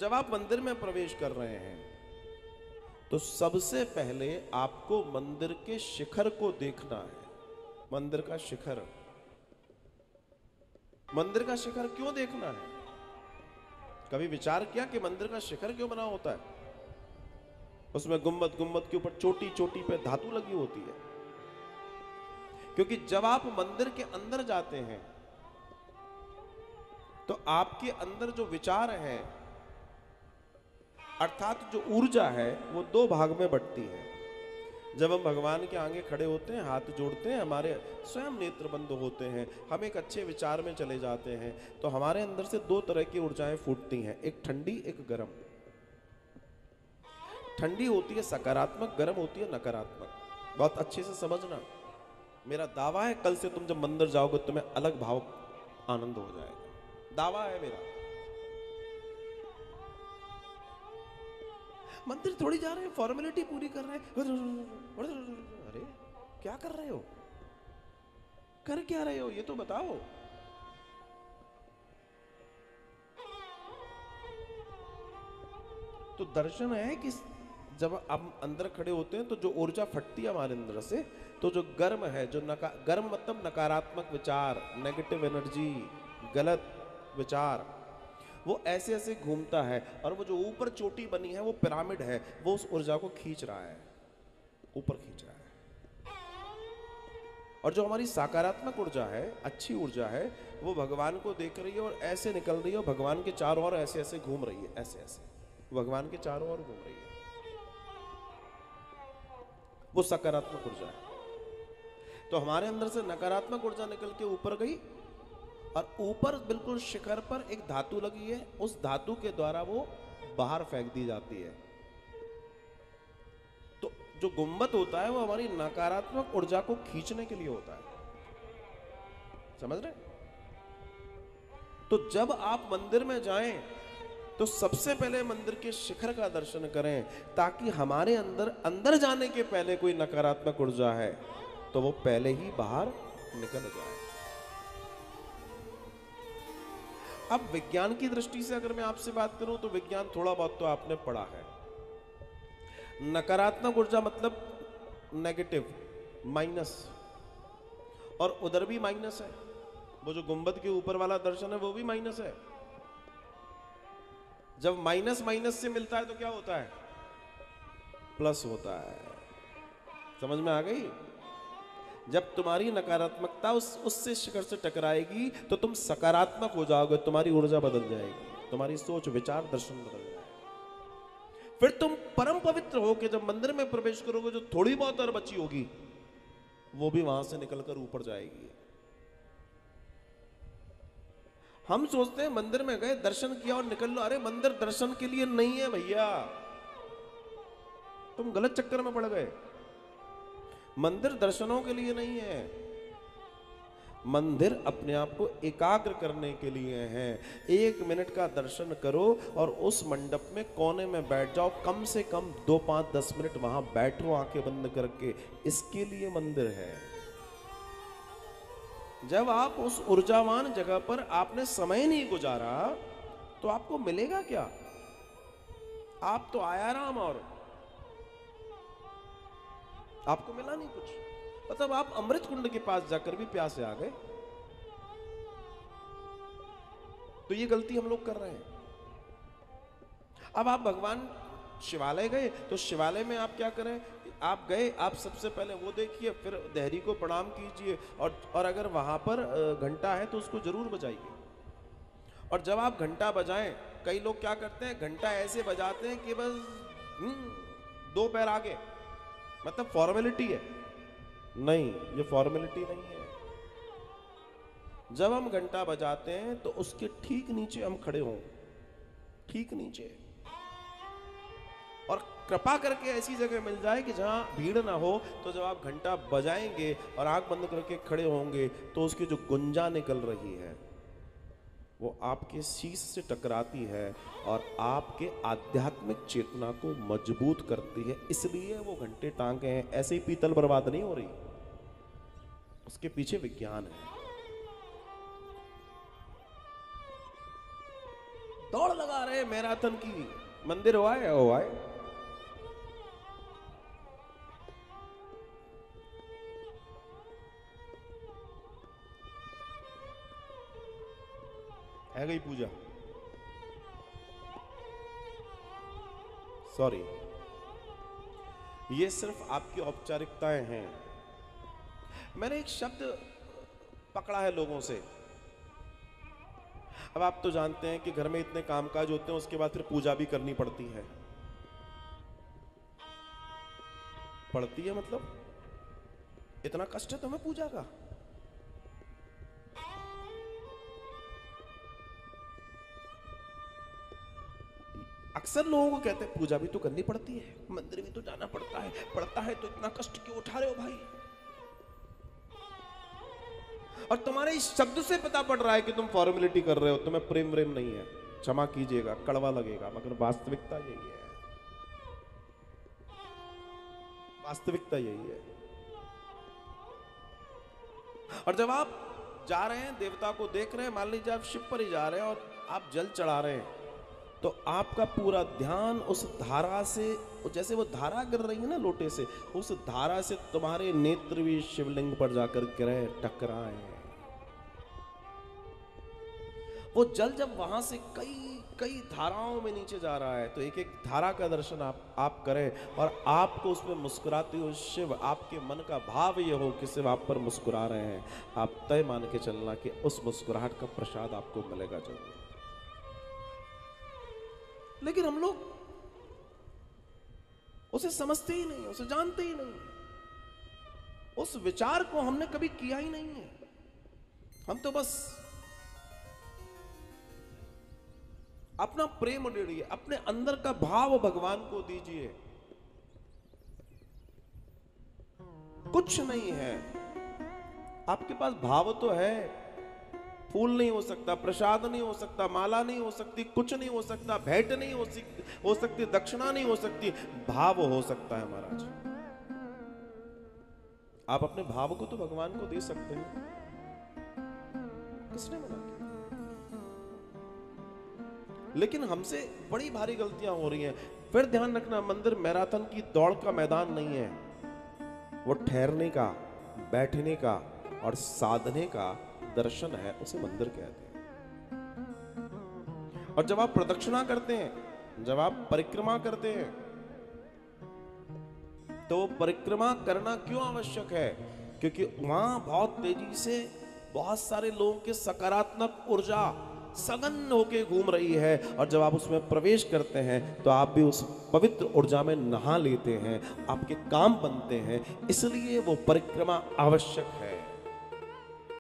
जब आप मंदिर में प्रवेश कर रहे हैं तो सबसे पहले आपको मंदिर के शिखर को देखना है। मंदिर का शिखर, मंदिर का शिखर क्यों देखना है? कभी विचार किया कि मंदिर का शिखर क्यों बना होता है? उसमें गुंबद, गुंबद के ऊपर चोटी चोटी पे धातु लगी होती है, क्योंकि जब आप मंदिर के अंदर जाते हैं तो आपके अंदर जो विचार है अर्थात जो ऊर्जा है वो दो भाग में बंटती है। जब हम भगवान के आगे खड़े होते हैं, हाथ जोड़ते हैं, हमारे स्वयं नेत्र बंद होते हैं, हम एक अच्छे विचार में चले जाते हैं, तो हमारे अंदर से दो तरह की ऊर्जाएं फूटती हैं, एक ठंडी एक गर्म। ठंडी होती है सकारात्मक, गर्म होती है नकारात्मक। बहुत अच्छे से समझना, मेरा दावा है कल से तुम जब मंदिर जाओगे तुम्हें अलग भाव आनंद हो जाएगा, दावा है मेरा। मंदिर थोड़ी जा रहे हैं, फॉर्मेलिटी पूरी कर रहे हैं। अरे क्या कर रहे हो, कर क्या रहे हो ये तो बताओ। तो दर्शन है कि जब हम अंदर खड़े होते हैं तो जो ऊर्जा फटती है हमारे अंदर से, तो जो गर्म है, जो गर्म मतलब नकारात्मक विचार, नेगेटिव एनर्जी, गलत विचार, वो ऐसे ऐसे घूमता है और वो जो ऊपर चोटी बनी है वो पिरामिड है, वो उस ऊर्जा को खींच रहा है, ऊपर खींच रहा है। और जो हमारी सकारात्मक ऊर्जा है, अच्छी ऊर्जा है, वो भगवान को देख रही है और ऐसे निकल रही है और भगवान के चारों ओर ऐसे ऐसे घूम रही है, ऐसे ऐसे भगवान के चारों ओर घूम रही है, वो सकारात्मक ऊर्जा है। तो हमारे अंदर से नकारात्मक ऊर्जा निकल के ऊपर गई और ऊपर बिल्कुल शिखर पर एक धातु लगी है, उस धातु के द्वारा वो बाहर फेंक दी जाती है। तो जो गुंबद होता है वो हमारी नकारात्मक ऊर्जा को खींचने के लिए होता है, समझ रहे? तो जब आप मंदिर में जाएं तो सबसे पहले मंदिर के शिखर का दर्शन करें, ताकि हमारे अंदर अंदर जाने के पहले कोई नकारात्मक ऊर्जा है तो वो पहले ही बाहर निकल जाए। अब विज्ञान की दृष्टि से अगर मैं आपसे बात करूं तो विज्ञान थोड़ा बहुत तो आपने पढ़ा है। नकारात्मक ऊर्जा मतलब नेगेटिव, माइनस, और उधर भी माइनस है। वो जो गुंबद के ऊपर वाला दर्शन है वो भी माइनस है। जब माइनस माइनस से मिलता है तो क्या होता है? प्लस होता है। समझ में आ गई? जब तुम्हारी नकारात्मकता उससे शिखर से टकराएगी तो तुम सकारात्मक हो जाओगे, तुम्हारी ऊर्जा बदल जाएगी, तुम्हारी सोच, विचार, दर्शन बदल जाएगा। फिर तुम परम पवित्र हो के जब मंदिर में प्रवेश करोगे, जो थोड़ी बहुत और बची होगी वो भी वहां से निकलकर ऊपर जाएगी। हम सोचते हैं मंदिर में गए, दर्शन किया और निकल लो। अरे मंदिर दर्शन के लिए नहीं है भैया, तुम गलत चक्कर में पड़ गए। मंदिर दर्शनों के लिए नहीं है, मंदिर अपने आप को एकाग्र करने के लिए है। 1 मिनट का दर्शन करो और उस मंडप में कोने में बैठ जाओ, कम से कम 2, 5, 10 मिनट वहां बैठो आंखें बंद करके, इसके लिए मंदिर है। जब आप उस ऊर्जावान जगह पर आपने समय नहीं गुजारा तो आपको मिलेगा क्या? आप तो आयाराम और आपको मिला नहीं कुछ। मतलब आप अमृत कुंड के पास जाकर भी प्यासे आ गए। तो ये गलती हम लोग कर रहे हैं। अब आप भगवान शिवालय गए तो शिवालय में आप क्या करें? आप गए, आप सबसे पहले वो देखिए, फिर देहरी को प्रणाम कीजिए, और अगर वहां पर घंटा है तो उसको जरूर बजाइए। और जब आप घंटा बजाएं, कई लोग क्या करते हैं, घंटा ऐसे बजाते हैं कि बस 2 पैर आगे, मतलब फॉर्मेलिटी है। नहीं, ये फॉर्मेलिटी नहीं है। जब हम घंटा बजाते हैं तो उसके ठीक नीचे हम खड़े हों, ठीक नीचे, और कृपा करके ऐसी जगह मिल जाए कि जहां भीड़ ना हो। तो जब आप घंटा बजाएंगे और आंख बंद करके खड़े होंगे तो उसकी जो गुंजा निकल रही है वो आपके शीश से टकराती है और आपके आध्यात्मिक चेतना को मजबूत करती है। इसलिए वो घंटे टांगे हैं, ऐसे ही पीतल बर्बाद नहीं हो रही, उसके पीछे विज्ञान है। दौड़ लगा रहे मैराथन की, मंदिर हो आए, हो आए। है गई पूजा, सॉरी, ये सिर्फ आपकी औपचारिकताएं हैं। मैंने एक शब्द पकड़ा है लोगों से। अब आप तो जानते हैं कि घर में इतने कामकाज होते हैं, उसके बाद फिर पूजा भी करनी पड़ती है। पड़ती है मतलब इतना कष्ट है तुम्हें पूजा का? अक्सर लोगों को कहते हैं पूजा भी तो करनी पड़ती है, मंदिर भी तो जाना पड़ता है तो इतना कष्ट क्यों उठा रहे हो भाई? और तुम्हारे इस शब्द से पता पड़ रहा है कि तुम फॉर्मेलिटी कर रहे हो, तुम्हें प्रेम व्रेम नहीं है। क्षमा कीजिएगा, कड़वा लगेगा, मगर वास्तविकता यही है। वास्तविकता यही है। और जब आप जा रहे हैं, देवता को देख रहे हैं, मान लीजिए आप शिव पर ही जा रहे हैं और आप जल चढ़ा रहे हैं, तो आपका पूरा ध्यान उस धारा से, जैसे वो धारा गिर रही है ना लोटे से, उस धारा से तुम्हारे नेत्र भी शिवलिंग पर जाकर गिरे, टकराए। वो जल जब वहां से कई कई धाराओं में नीचे जा रहा है, तो एक एक धारा का दर्शन आप करें और आपको उसमें मुस्कुराते हो शिव, आपके मन का भाव ये हो कि शिव आप पर मुस्कुरा रहे हैं, आप तय मान के चलना कि उस मुस्कुराहट का प्रसाद आपको मिलेगा जरूर। लेकिन हम लोग उसे समझते ही नहीं, उसे जानते ही नहीं, उस विचार को हमने कभी किया ही नहीं है। हम तो बस अपना प्रेम दीजिए, अपने अंदर का भाव भगवान को दीजिए। कुछ नहीं है, आपके पास भाव तो है। फूल नहीं हो सकता, प्रसाद नहीं हो सकता, माला नहीं हो सकती, कुछ नहीं हो सकता, भेंट नहीं हो सकती, दक्षिणा नहीं हो सकती, भाव हो सकता है महाराज। आप अपने भाव को तो भगवान को दे सकते हैं, किसने मना किया? लेकिन हमसे बड़ी भारी गलतियां हो रही हैं। फिर ध्यान रखना, मंदिर मैराथन की दौड़ का मैदान नहीं है, वो ठहरने का, बैठने का और साधने का दर्शन है, उसे मंदिर कहते हैं। और जब आप प्रदक्षिणा करते हैं, जब आप परिक्रमा करते हैं, तो परिक्रमा करना क्यों आवश्यक है? क्योंकि वहां बहुत तेजी से बहुत सारे लोगों की सकारात्मक ऊर्जा सघन होके घूम रही है, और जब आप उसमें प्रवेश करते हैं तो आप भी उस पवित्र ऊर्जा में नहा लेते हैं, आपके काम बनते हैं। इसलिए वो परिक्रमा आवश्यक है।